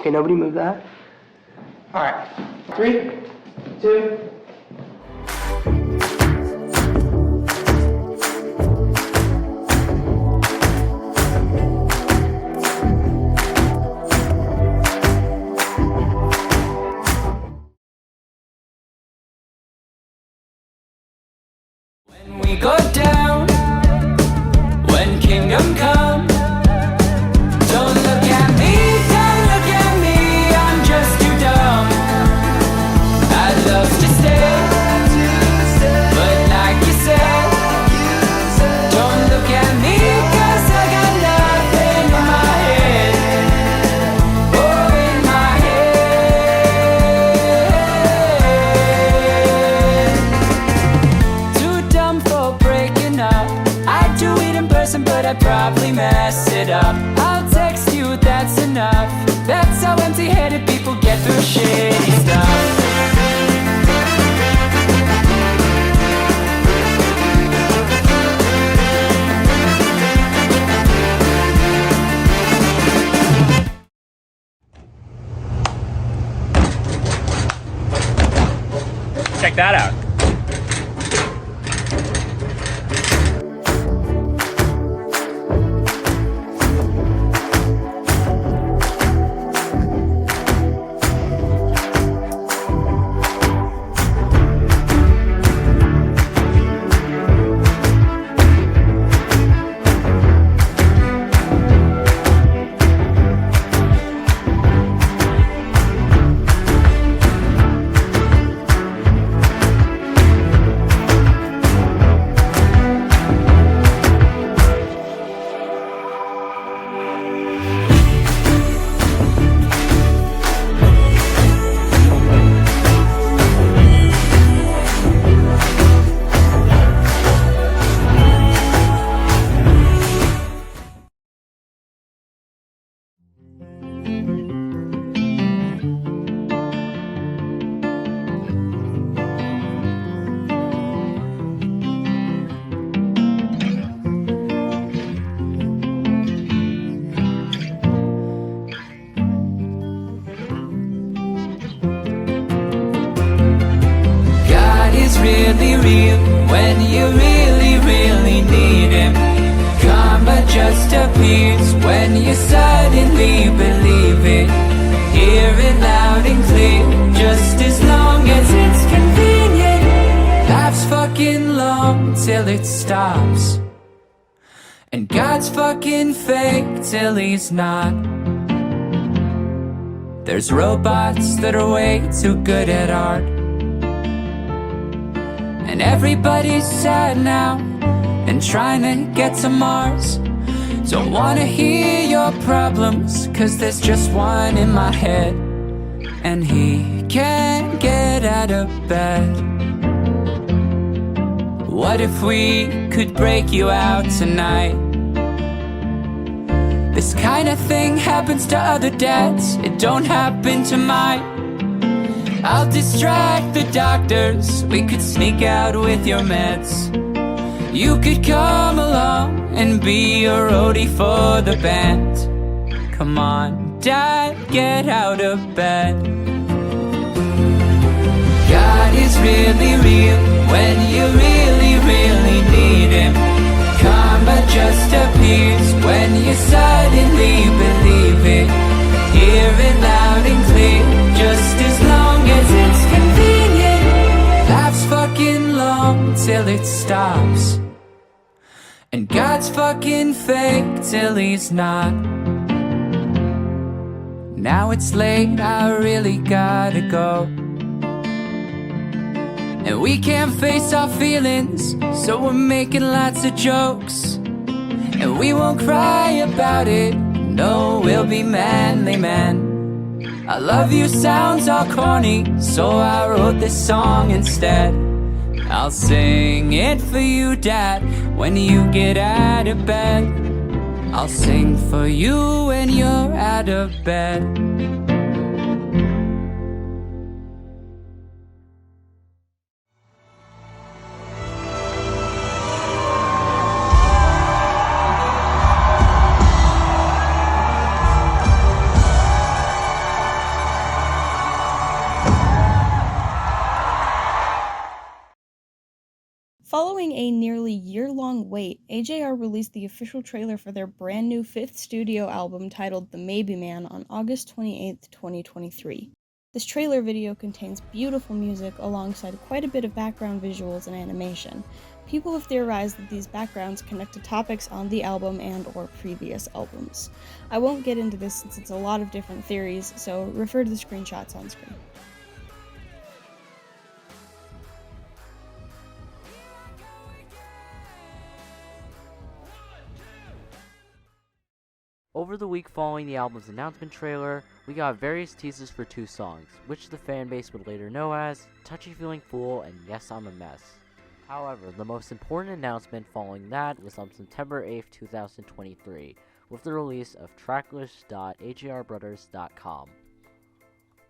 Okay, nobody move that. All right, 3, 2. When we go down, when kingdom come, don't look at me, I'm just too dumb. I'd love to stay, but like you said, don't look at me, 'cause I got nothing in my head. Oh, in my head. Too dumb for breaking up. I'd do it in person, but I'd probably mess it up. I'll text you, that's enough. That's how empty-headed people get through shitty stuff. Check that out. Really real when you really, really need him. Karma just appears when you suddenly believe it. Hear it loud and clear, just as long as it's convenient. Life's fucking long till it stops, and God's fucking fake till he's not. There's robots that are way too good at art, and everybody's sad now and trying to get to Mars. Don't wanna hear your problems, 'cause there's just one in my head, and he can't get out of bed. What if we could break you out tonight? This kind of thing happens to other dads, it don't happen to mine. I'll distract the doctors, we could sneak out with your meds. You could come along and be a roadie for the band. Come on, Dad, get out of bed. God is really real when you really, really need him. Karma just appears when you suddenly believe it. Hear it loud and clear, just as long as it's convenient. Life's fucking long till it stops, and God's fucking fake till he's not. Now it's late, I really gotta go, and we can't face our feelings, so we're making lots of jokes. And we won't cry about it, no, we'll be manly men. I love you sounds all corny, so I wrote this song instead. I'll sing it for you, Dad, when you get out of bed. I'll sing for you when you're out of bed. Following a nearly year-long wait, AJR released the official trailer for their brand new 5th studio album titled The Maybe Man on August 28, 2023. This trailer video contains beautiful music alongside quite a bit of background visuals and animation. People have theorized that these backgrounds connect to topics on the album and/or previous albums. I won't get into this since it's a lot of different theories, so refer to the screenshots on screen. Over the week following the album's announcement trailer, we got various teasers for 2 songs, which the fanbase would later know as Touchy Feeling Fool and Yes I'm a Mess. However, the most important announcement following that was on September 8, 2023, with the release of Tracklist.AJRBrothers.com.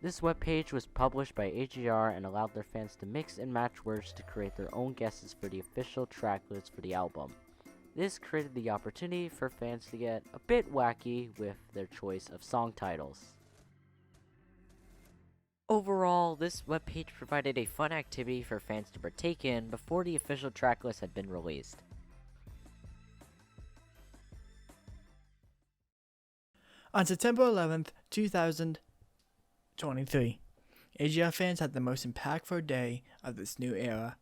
This webpage was published by AJR and allowed their fans to mix and match words to create their own guesses for the official tracklist for the album. This created the opportunity for fans to get a bit wacky with their choice of song titles. Overall, this webpage provided a fun activity for fans to partake in before the official tracklist had been released. On September 11th, 2023, AJR fans had the most impactful day of this new era.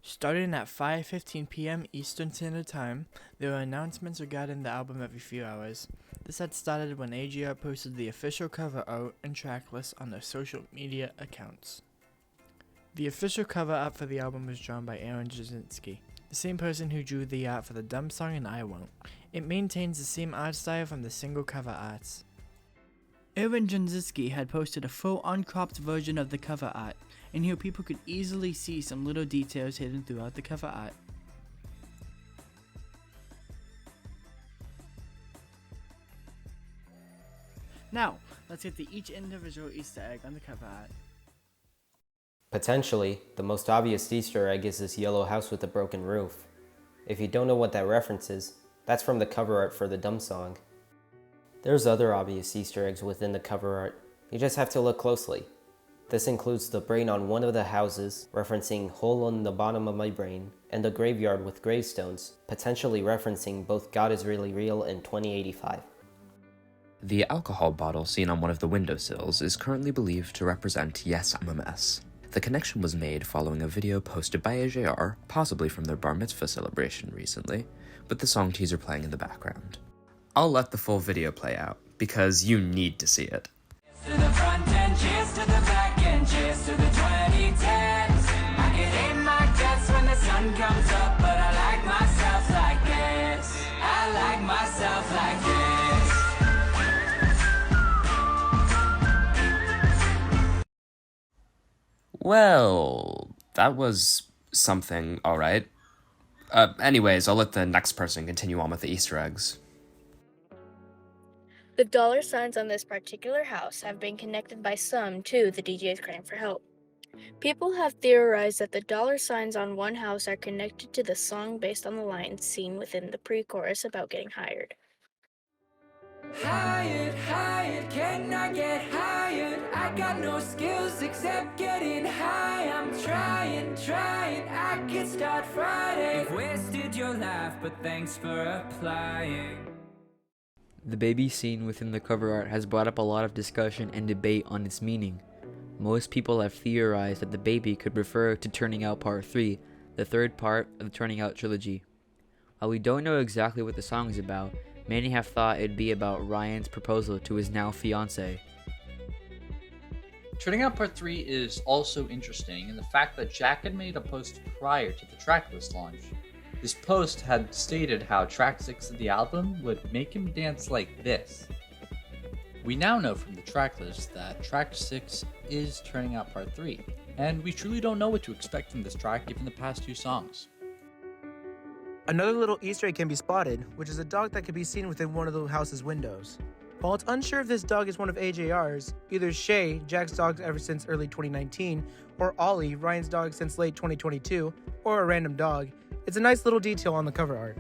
Starting at 5:15 p.m. Eastern Standard Time, there were announcements regarding the album every few hours. This had started when AJR posted the official cover art and track list on their social media accounts. The official cover art for the album was drawn by Aaron Jasinski, the same person who drew the art for the Dumb Song and I Won't. It maintains the same art style from the single cover arts. Aaron Jasinski had posted a full uncropped version of the cover art, and here people could easily see some little details hidden throughout the cover art. Now, let's get to each individual Easter egg on the cover art. Potentially, the most obvious Easter egg is this yellow house with a broken roof. If you don't know what that reference is, that's from the cover art for the Dumb Song. There's other obvious Easter eggs within the cover art, you just have to look closely. This includes the brain on one of the houses, referencing hole on the bottom of my brain, and the graveyard with gravestones, potentially referencing both God is Really Real and 2085. The alcohol bottle seen on one of the windowsills is currently believed to represent Yes I'm a Mess. The connection was made following a video posted by AJR, possibly from their bar mitzvah celebration recently, with the song teaser playing in the background. I'll let the full video play out, because you need to see it. To the front and cheers to the back and cheers to the 2010s. I get in my guts when the sun comes up, but I like myself like this. I like myself like this. Well, that was something, alright. Anyways, I'll let the next person continue on with the Easter eggs. The dollar signs on this particular house have been connected by some to the DJ's Crying for Help. People have theorized that the dollar signs on one house are connected to the song based on the lines seen within the pre-chorus about getting hired. Hired, hired, can I get hired? I got no skills except getting high. I'm trying, I could start Friday. You've wasted your life, but thanks for applying. The baby scene within the cover art has brought up a lot of discussion and debate on its meaning. Most people have theorized that the baby could refer to Turning Out Part 3, the third part of the Turning Out trilogy. While we don't know exactly what the song is about, many have thought it'd be about Ryan's proposal to his now fiancée. Turning Out Part 3 is also interesting in the fact that Jack had made a post prior to the tracklist launch. This post had stated how track 6 of the album would make him dance like this. We now know from the tracklist that track 6 is Turning Out Part 3, and we truly don't know what to expect from this track given the past 2 songs. Another little Easter egg can be spotted, which is a dog that could be seen within one of the house's windows. While it's unsure if this dog is one of AJR's, either Shay, Jack's dog ever since early 2019, or Ollie, Ryan's dog since late 2022, or a random dog, it's a nice little detail on the cover art.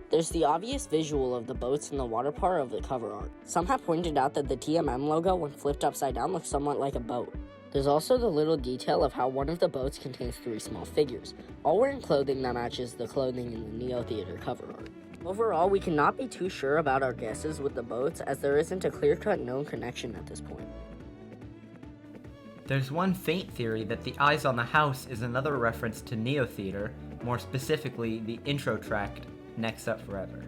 There's the obvious visual of the boats in the water part of the cover art. Some have pointed out that the TMM logo, when flipped upside down, looks somewhat like a boat. There's also the little detail of how one of the boats contains 3 small figures, all wearing clothing that matches the clothing in the Neo Theater cover art. Overall, we cannot be too sure about our guesses with the boats, as there isn't a clear-cut known connection at this point. There's one faint theory that the eyes on the house is another reference to Neo Theater, more specifically the intro track, Next Up Forever.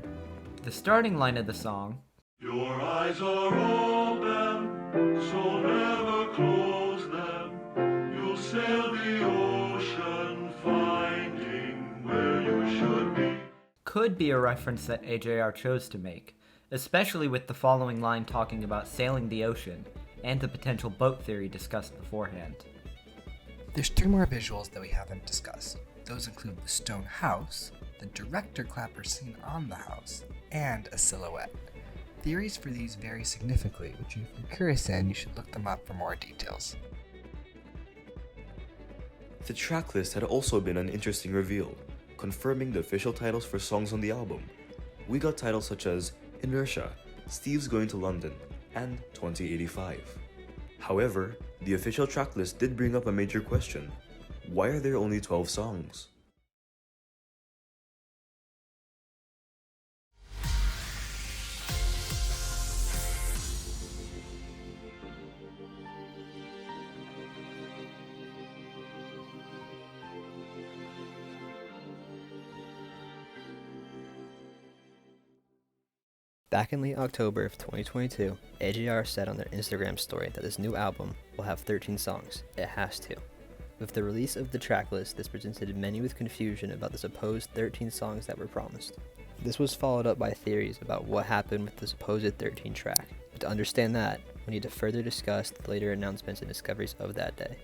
The starting line of the song, "Your eyes are open, so never close them. You'll sail the ocean, finding where you should be," could be a reference that AJR chose to make, especially with the following line talking about sailing the ocean and the potential boat theory discussed beforehand. There's 3 more visuals that we haven't discussed. Those include the stone house, the director clapper seen on the house, and a silhouette. Theories for these vary significantly, which if you're curious in, you should look them up for more details. The tracklist had also been an interesting reveal, confirming the official titles for songs on the album. We got titles such as Inertia, Steve's Going to London, and 2085. However, the official tracklist did bring up a major question. Why are there only 12 songs? Back in late October of 2022, AJR said on their Instagram story that this new album will have 13 songs. It has to. With the release of the tracklist, this presented many with confusion about the supposed 13 songs that were promised. This was followed up by theories about what happened with the supposed 13 track. But to understand that, we need to further discuss the later announcements and discoveries of that day.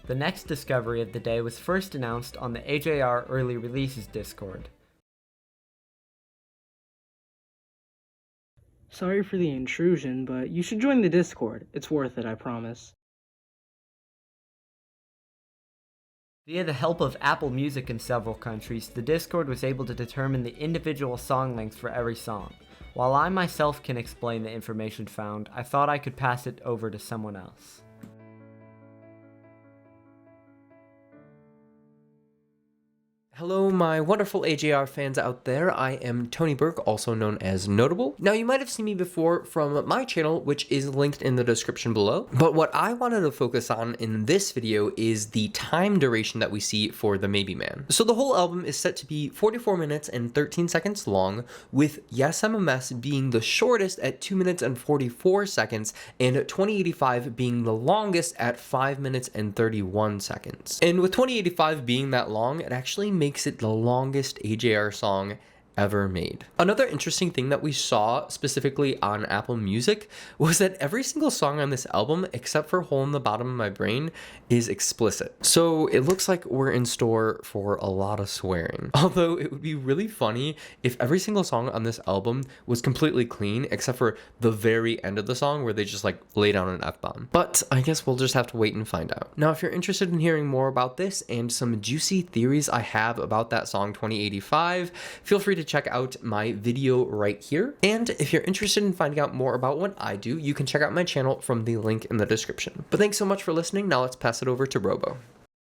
The next discovery of the day was first announced on the AJREarlyReleases Discord. Sorry for the intrusion, but you should join the Discord. It's worth it, I promise. Via the help of Apple Music in several countries, the Discord was able to determine the individual song lengths for every song. While I myself can explain the information found, I thought I could pass it over to someone else. Hello, my wonderful AJR fans out there. I am Tony Burke, also known as Notable. Now, you might have seen me before from my channel, which is linked in the description below. But what I wanted to focus on in this video is the time duration that we see for the Maybe Man. So the whole album is set to be 44 minutes and 13 seconds long, with Yes MMS being the shortest at 2 minutes and 44 seconds, and 2085 being the longest at 5 minutes and 31 seconds. And with 2085 being that long, it actually makes it the longest AJR song ever made. Another interesting thing that we saw specifically on Apple Music was that every single song on this album, except for Hole in the Bottom of My Brain, is explicit. So it looks like we're in store for a lot of swearing. Although it would be really funny if every single song on this album was completely clean, except for the very end of the song where they just like lay down an F-bomb. But I guess we'll just have to wait and find out. Now, if you're interested in hearing more about this and some juicy theories I have about that song 2085, feel free to check out my video right here. And if you're interested in finding out more about what I do, you can check out my channel from the link in the description. But thanks so much for listening. Now let's pass it over to Robo.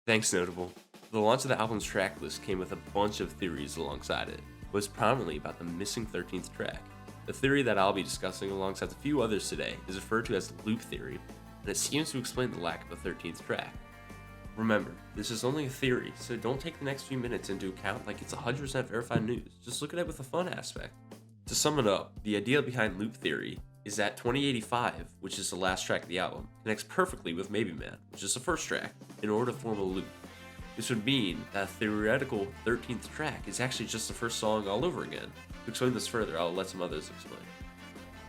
Thanks, Notable. The launch of the album's track list came with a bunch of theories alongside it, most prominently about the missing 13th track. The theory that I'll be discussing alongside a few others today is referred to as loop theory, and it seems to explain the lack of a 13th track. Remember, this is only a theory, so don't take the next few minutes into account like it's 100% verified news. Just look at it with a fun aspect. To sum it up, the idea behind loop theory is that 2085, which is the last track of the album, connects perfectly with Maybe Man, which is the first track, in order to form a loop. This would mean that a theoretical 13th track is actually just the first song all over again. To explain this further, I'll let some others explain.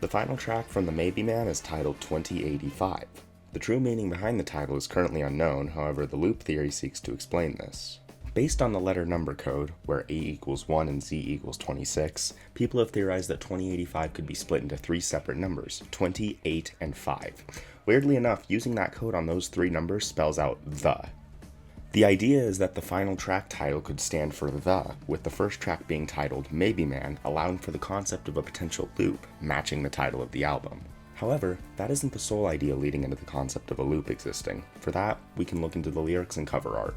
The final track from the Maybe Man is titled 2085. The true meaning behind the title is currently unknown, however the loop theory seeks to explain this. Based on the letter number code, where A equals 1 and Z equals 26, people have theorized that 2085 could be split into 3 separate numbers, 20, 8, and 5. Weirdly enough, using that code on those 3 numbers spells out the. The idea is that the final track title could stand for the, with the first track being titled Maybe Man, allowing for the concept of a potential loop, matching the title of the album. However, that isn't the sole idea leading into the concept of a loop existing. For that, we can look into the lyrics and cover art.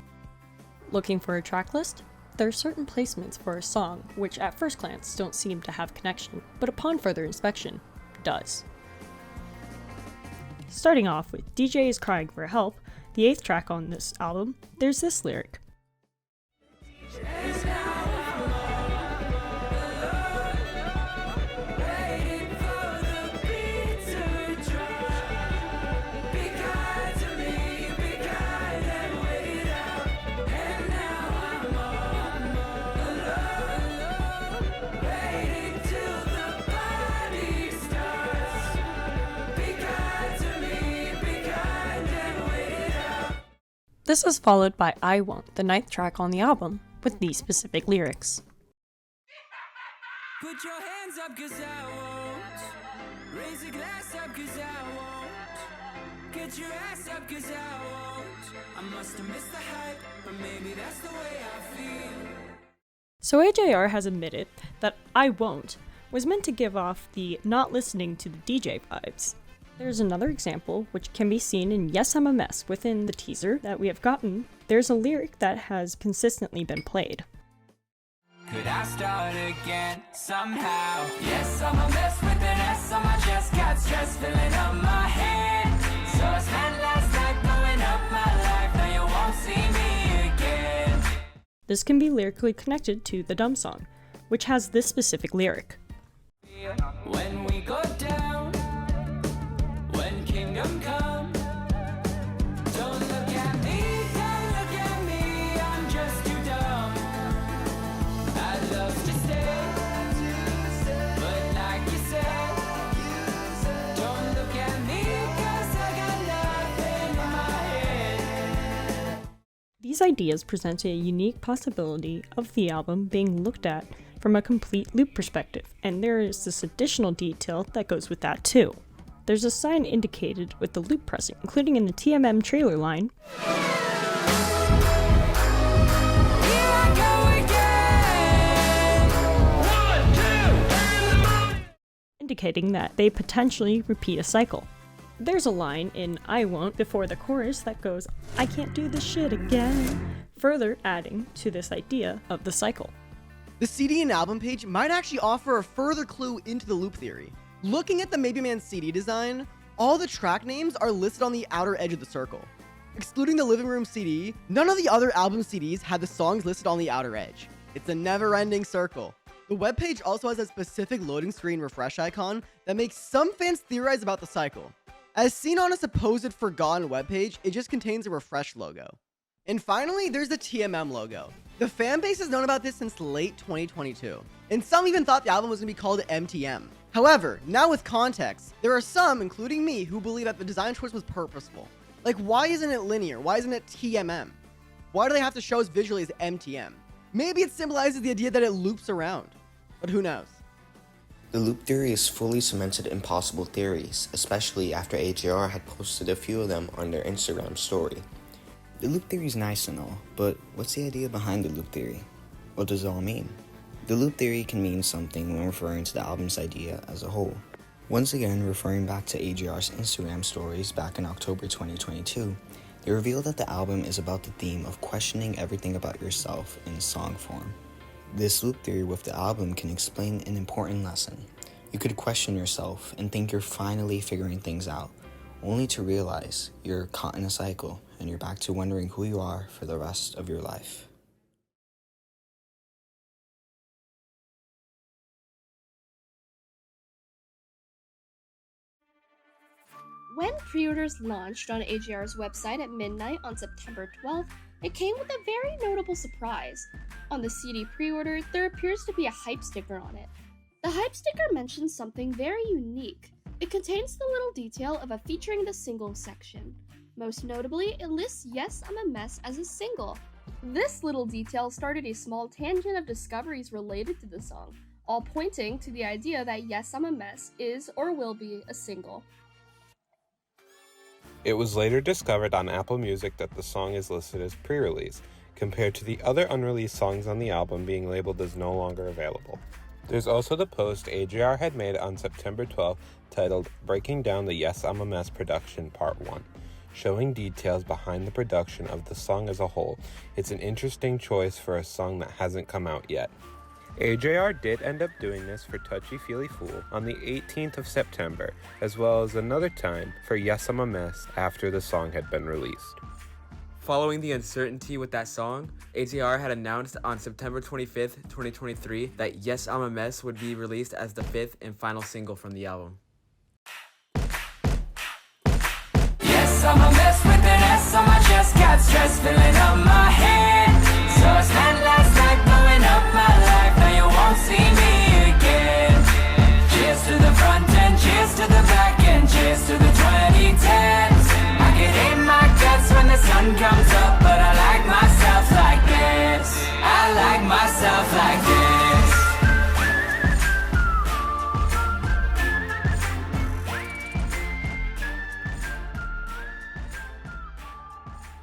Looking for a track list? There are certain placements for a song which at first glance don't seem to have connection, but upon further inspection, does. Starting off with DJ is Crying for Help, the 8th track on this album, there's this lyric. This is followed by I Won't, the 9th track on the album, with these specific lyrics. Put your hands up 'cause I won't. Raise a glass up 'cause I won't. Get your ass up 'cause I won't. I must have missed the hype, but maybe that's the way I feel. So AJR has admitted that I Won't was meant to give off the not listening to the DJ vibes. There's another example, which can be seen in Yes I'm a Mess. Within the teaser that we have gotten, there's a lyric that has consistently been played. Could I start again somehow? Yes, I'm a mess with an S on my chest. Got stress filling up my head. So I spent last night blowing up my life. Now you won't see me again. This can be lyrically connected to the Dumb song, which has this specific lyric. When we go down, when kingdom come, don't look at me, I'm just too dumb. I'd love to stay, but like you said, don't look at me 'cause I got nothing in my head. These ideas present a unique possibility of the album being looked at from a complete loop perspective, and there is this additional detail that goes with that too. There's a sign indicated with the loop pressing, including in the TMM trailer line, indicating that they potentially repeat a cycle. There's a line in I Won't before the chorus that goes, I can't do this shit again, further adding to this idea of the cycle. The CD and album page might actually offer a further clue into the loop theory. Looking at the Maybe Man CD design, all the track names are listed on the outer edge of the circle. Excluding the Living Room CD, none of the other album CDs had the songs listed on the outer edge. It's a never-ending circle. The webpage also has a specific loading screen refresh icon that makes some fans theorize about the cycle. As seen on a supposed forgotten webpage, it just contains a refresh logo. And finally, there's the TMM logo. The fan base has known about this since late 2022, and some even thought the album was going to be called MTM. However, now with context, there are some, including me, who believe that the design choice was purposeful. Like, why isn't it linear? Why isn't it TMM? Why do they have to show us visually as MTM? Maybe it symbolizes the idea that it loops around, but who knows? The loop theory is fully cemented in possible theories, especially after AJR had posted a few of them on their Instagram story. The loop theory is nice and all, but what's the idea behind the loop theory? What does it all mean? The loop theory can mean something when referring to the album's idea as a whole. Once again, referring back to AJR's Instagram stories back in October 2022, they revealed that the album is about the theme of questioning everything about yourself in song form. This loop theory with the album can explain an important lesson. You could question yourself and think you're finally figuring things out, only to realize you're caught in a cycle and you're back to wondering who you are for the rest of your life. When pre-orders launched on AJR's website at midnight on September 12th, it came with a very notable surprise. On the CD pre-order, there appears to be a hype sticker on it. The hype sticker mentions something very unique. It contains the little detail of a featuring the singles section. Most notably, it lists Yes I'm a Mess as a single. This little detail started a small tangent of discoveries related to the song, all pointing to the idea that Yes I'm a Mess is or will be a single. It was later discovered on Apple Music that the song is listed as pre-release, compared to the other unreleased songs on the album being labeled as no longer available. There's also the post AJR had made on September 12th titled Breaking Down the Yes I'm a Mess production Part 1, showing details behind the production of the song as a whole. It's an interesting choice for a song that hasn't come out yet. AJR did end up doing this for Touchy Feely Fool on the 18th of September, as well as another time for Yes I'm a Mess after the song had been released. Following the uncertainty with that song, AJR had announced on September 25th, 2023 that Yes I'm a Mess would be released as the 5th and final single from the album. Yes, I'm a mess with an S on my chest, got stress filling up my head. So I spent last night blowing up my life, now you won't see me again. Cheers to the front end, cheers to the back end, cheers to the 2010s. I can hate my guts when the sun comes up, but I like myself like this. I like myself like this.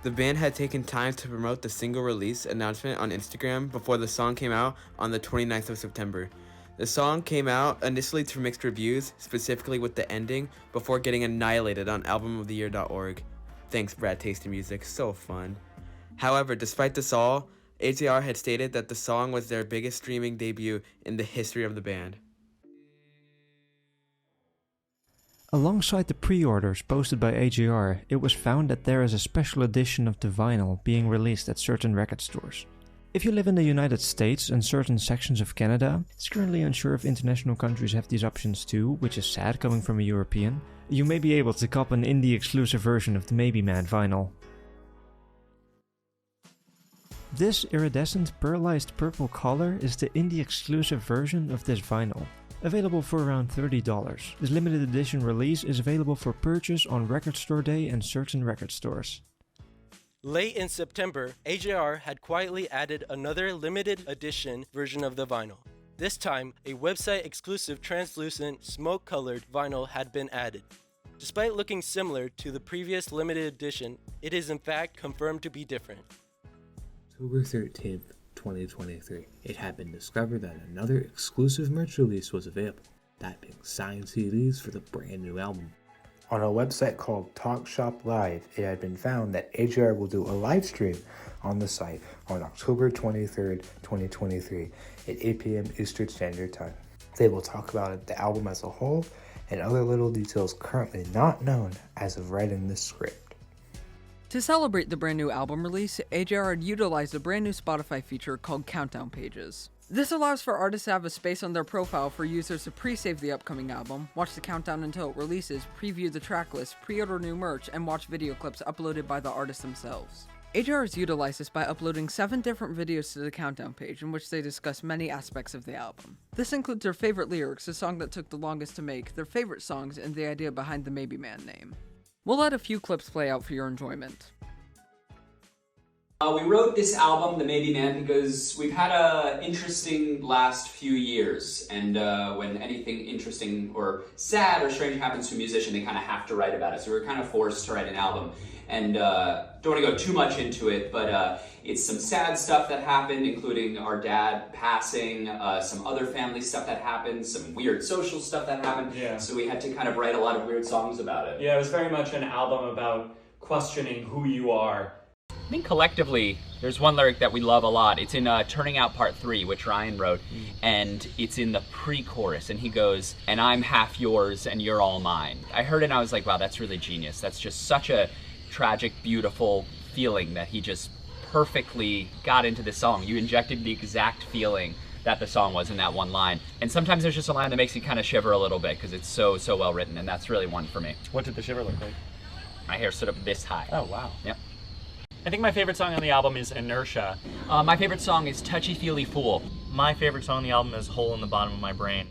The band had taken time to promote the single release announcement on Instagram before the song came out on the 29th of September. The song came out initially to mixed reviews, specifically with the ending, before getting annihilated on albumoftheyear.org. Thanks, Brad Tasty Music, so fun. However, despite this all, AJR had stated that the song was their biggest streaming debut in the history of the band. Alongside the pre-orders posted by AJR, it was found that there is a special edition of the vinyl being released at certain record stores. If you live in the United States and certain sections of Canada, it's currently unsure if international countries have these options too, which is sad coming from a European. You may be able to cop an indie exclusive version of the Maybe Man vinyl. This iridescent pearlized purple color is the indie exclusive version of this vinyl. Available for around $30. This limited edition release is available for purchase on Record Store Day and certain record stores. Late in September, AJR had quietly added another limited edition version of the vinyl. This time, a website-exclusive translucent, smoke-colored vinyl had been added. Despite looking similar to the previous limited edition, it is in fact confirmed to be different. October 13th, 2023, it had been discovered that another exclusive merch release was available, that being signed CDs for the brand new album. On a website called Talk Shop Live, it had been found that AJR will do a live stream on the site on October 23rd, 2023 at 8 p.m. Eastern Standard Time. They will talk about the album as a whole and other little details currently not known as of writing this script. To celebrate the brand new album release, AJR had utilized a brand new Spotify feature called Countdown Pages. This allows for artists to have a space on their profile for users to pre-save the upcoming album, watch the countdown until it releases, preview the track list, pre-order new merch, and watch video clips uploaded by the artists themselves. AJR has utilized this by uploading 7 different videos to the countdown page in which they discuss many aspects of the album. This includes their favorite lyrics, the song that took the longest to make, their favorite songs, and the idea behind the Maybe Man name. We'll let a few clips play out for your enjoyment. We wrote this album, The Maybe Man, because we've had a interesting last few years, and when anything interesting or sad or strange happens to a musician, they kind of have to write about it. So we were kind of forced to write an album, and don't want to go too much into it, but it's some sad stuff that happened, including our dad passing, some other family stuff that happened, some weird social stuff that happened. Yeah. So we had to kind of write a lot of weird songs about it. Yeah, it was very much an album about questioning who you are. I think collectively, there's one lyric that we love a lot. It's in Turning Out Part 3, which Ryan wrote, and it's in the pre-chorus, and he goes, "And I'm half yours and you're all mine." I heard it and I was like, wow, that's really genius. That's just such a tragic, beautiful feeling that he just perfectly got into this song. You injected the exact feeling that the song was in that one line. And sometimes there's just a line that makes you kind of shiver a little bit because it's so well written, and that's really one for me. What did the shiver look like? My hair stood up this high. Oh, wow. Yep. I think my favorite song on the album is Inertia. My favorite song is Touchy Feely Fool. My favorite song on the album is Hole in the Bottom of My Brain.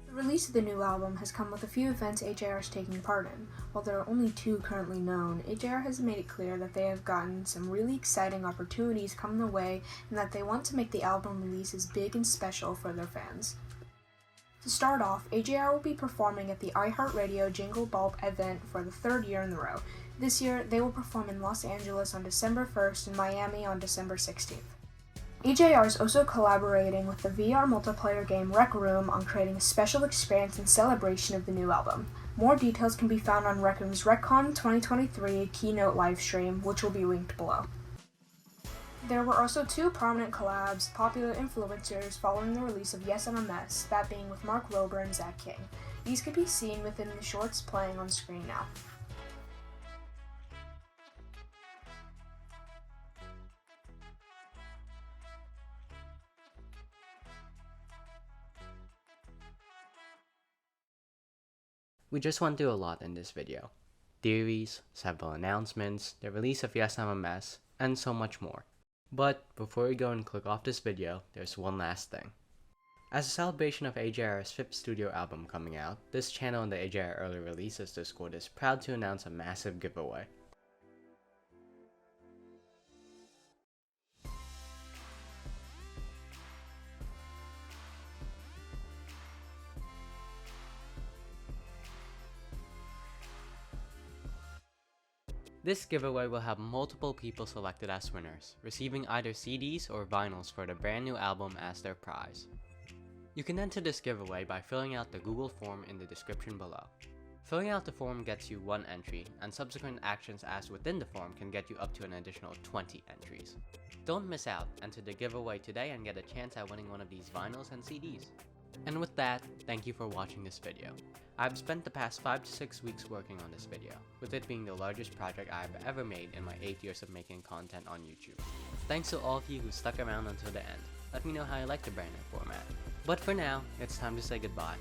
The release of the new album has come with a few events AJR is taking part in. While there are only 2 currently known, AJR has made it clear that they have gotten some really exciting opportunities coming their way and that they want to make the album releases big and special for their fans. To start off, AJR will be performing at the iHeartRadio Jingle Ball event for the 3rd year in a row. This year, they will perform in Los Angeles on December 1st and Miami on December 16th. AJR is also collaborating with the VR multiplayer game Rec Room on creating a special experience in celebration of the new album. More details can be found on Rec Room's RecCon 2023 keynote livestream, which will be linked below. There were also two prominent collabs, popular influencers following the release of Yes I'm a Mess, that being with Mark Rober and Zach King. These can be seen within the shorts playing on screen now. We just went through a lot in this video. Theories, several announcements, the release of Yes I'm a Mess, and so much more. But before we go and click off this video, there's one last thing. As a celebration of AJR's 5th studio album coming out, this channel in the AJR Early Releases Discord is proud to announce a massive giveaway. This giveaway will have multiple people selected as winners, receiving either CDs or vinyls for the brand new album as their prize. You can enter this giveaway by filling out the Google form in the description below. Filling out the form gets you 1 entry, and subsequent actions asked within the form can get you up to an additional 20 entries. Don't miss out, enter the giveaway today and get a chance at winning one of these vinyls and CDs. And with that, thank you for watching this video. I've spent the past 5 to 6 weeks working on this video, with it being the largest project I've ever made in my 8 years of making content on YouTube. Thanks to all of you who stuck around until the end. Let me know how you like the brand new format. But for now, it's time to say goodbye.